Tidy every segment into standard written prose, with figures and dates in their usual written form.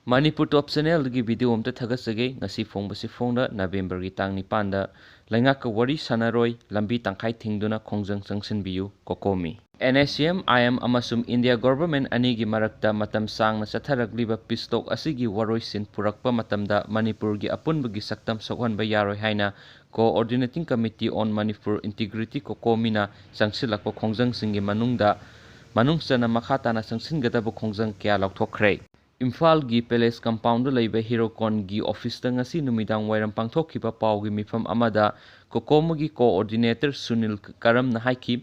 Manipur Top Channel की video अमते थगसगे ngasi फोंबसी फोंदा November की तांग निपांदा लैंगाक worry सनारोय लंबी तंखाई थिंगदुना खोंजंग चंगसिनबियु कोकोमी NACM IM अमसुम इंडिया गवर्नमेंट अनि की मरक्ता मतम सांगना चथरकलिबा पिस्टोक असिगी वरोइसिन पुरकपा मतमदा मणिपुर की अपुनबगी सक्तम सोहनबा यारोय हाइना coordinating committee on Manipur integrity कोकोमीना चंगसिलकपा खोंजंगसिंगी मनुंगचना मखाताना चंगसिनगदबा खोंजंग क्या लौथोखरे इम्फाल की पैलेस कंपाउंड लेबा हीरोकॉन की ऑफिस ngasi नुमिदांग वायरम पांगथोखिबा पावगी मिफम अमदा कोकोमगी कोऑर्डिनेटर सुनील करमना हाइकी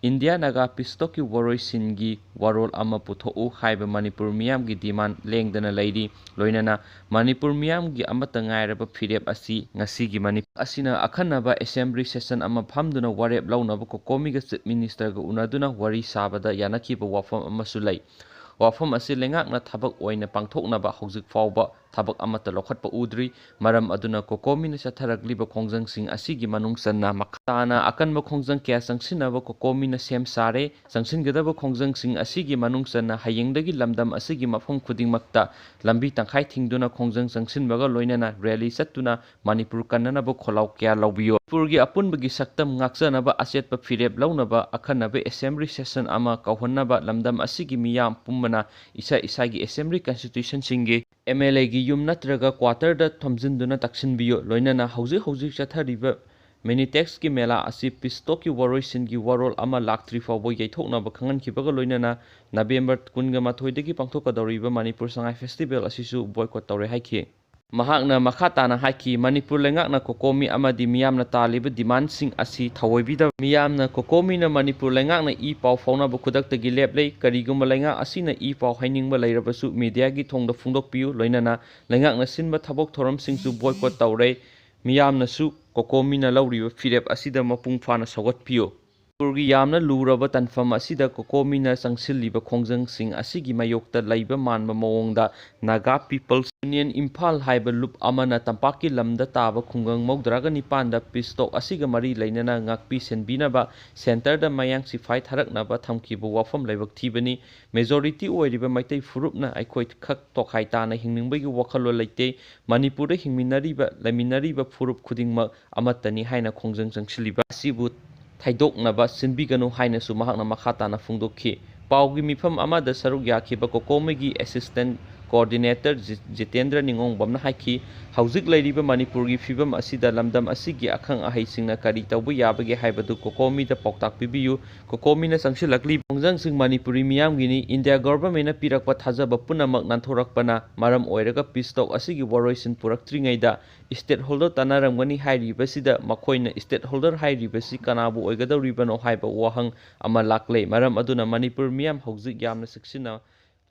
इंडिया नागा पिस्टोक की वरोइसिन की वरोल अमा पुथोउ हाइबा मणिपुर मियाम की डिमांड लेंगदना लैरी लोइनना मणिपुर मियाम की अमता ngairaba फिरेप असि ngasi की मणिपुर असिना अखनबा असेंबली सेशन अमा फमदुना वरेप लौनबा कोकोमीगा चीफ मिनिस्टर गा उनादुना वरी साबदा यानखिबा वाफम अमसु लै वाफम असी लेंगाकना थबक ओइना पांगथोकनबा हौजिक फावबा थबक अमता लौखटपा उद्री मरम अदुना कोकोमीना चथरकलिबा खोंजंगसिंग असिगी मनुंगसन्ना मखाताना अकनबा खोंजंग क्या चंगसिनबा कोकोमीना सेम सारे चंगसिनगदबा खोंजंगसिंग असिगी मनुंगसन्ना हयेंगदगी लमदम असिगी मफम खुदिंगमक्ता लंबी तंखाई थिंगदुना खोंजंग चंगसिनबगा लोइनना रैली चत्तुना मणिपुर कन्ननबा खोलाव क्या लौबियो मणिपुर की अपुनबगी सक्तम ngakjanaba अचेतपा फिरेप लौनबा अखनबा असेंबली सेशन अमा कौहन्नबा लमदम असिगी मियाम पुम्बना इसा इसागी असेंबली कॉन्स्टिट्यूशन सिंगे MLA की यूम नत्रगा क्वार्टर द थमजिनदुना तक्सिनबियो लोइनना हौजिक चथरिबा मिनिटेक्स की मेला असि पिस्टोक की वरोइसिन की वरोल अमा लाक्ट्री फावबो यैथोकनबा खंगनखिबगा लोइनना नवेंबर 19 दगी पांगथोकदौरिबा मणिपुर संगाई फेस्टिवल असिसु बॉयकॉट तौरे हाइखि महाकना मखाताना हाइखि मणिपुर लेंगाकना कोकोमी अमदि मियामना तालिबा डिमांडसिंग असि थवोइबिदा मियामना कोकोमीना मणिपुर लेंगाकना ई पाव फाउनबा खुदक्तगी लेपलै करिगुम लेंगा असिना ई पाव हाइनिंगबा लैरबसु मीडिया की थोंगदा फुंदोकपियु लोइनना लेंगाकना सिनबा थबक थोरमसिंगसु बॉयकॉट तौरे मियामनासु कोकोमीना लौरिबा फिरेप असिदा मपुंग फाना सौगटपियु मणिपुर की यामना लुरबा तनफम असिदा कोकोमीना चंगसिलिबा खोंजंगसिंग असिगी मयोक्ता लैबा मानबा मओंगदा नागा पीपल्स यूनियन इम्फाल हाइबा लुप अमना तंपाकी लमदा ताबा खुंगंग मौद्रागा निपानदा पिस्टोक असिगा मरी लैनना ngakpi senbinaba सेंटर दा मयांग सिफाई थरकनबा थमखिबा वाफम लाइबक थीबनी मेजॉरिटी ओइरिबा मैतै फुरुपना अखोइ खक तोखाइ ताना हिंगनिंबगी वखलो लैते मणिपुर हिंगमिनरिबा लैमिनरिबा फुरुप खुदिंगमक अमतनी हाइना खोंजंग चंगसिलिबा असिबु थाइदोकनबा सिनबिगनु हाइनसु महाकना मखाताना फुंदोखि पावगी मिफम अमदा सरुक याखिबा कोकोमीगी असिस्टेंट कोऑर्डिनेटर जितेंद्र निंगोंबमना हाइखि हौजिक लैरिबा मणिपुर की फिबम असिदा लमदम असिगी अखंग अहैसिंगना करी तौबा याबगे हाइबदु कोकोमीदा पौताक पिबियु कोकोमीना चंगसिलकलि खोंजंगसिंग मणिपुरी मियामगिनी इंडिया गवर्नमेंटना पिरकपा थाजबा पुनमक नांथोरकपना मरम ओइरगा पिस्टोक असिगी वरोइसिन पुरक्त्रिङैदा स्टेट होल्डर तनारमगनी हाइरिबसिदा मखोइना स्टेट होल्डर हाइरिबसि कनाबु ओइगदौरिबनो हाइबा वाहंग अमा लाक्ले मरम अदुना मणिपुर मियाम हौजिक यामना सिक्सिना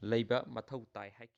लैबा मथौ ताइ हाइखि।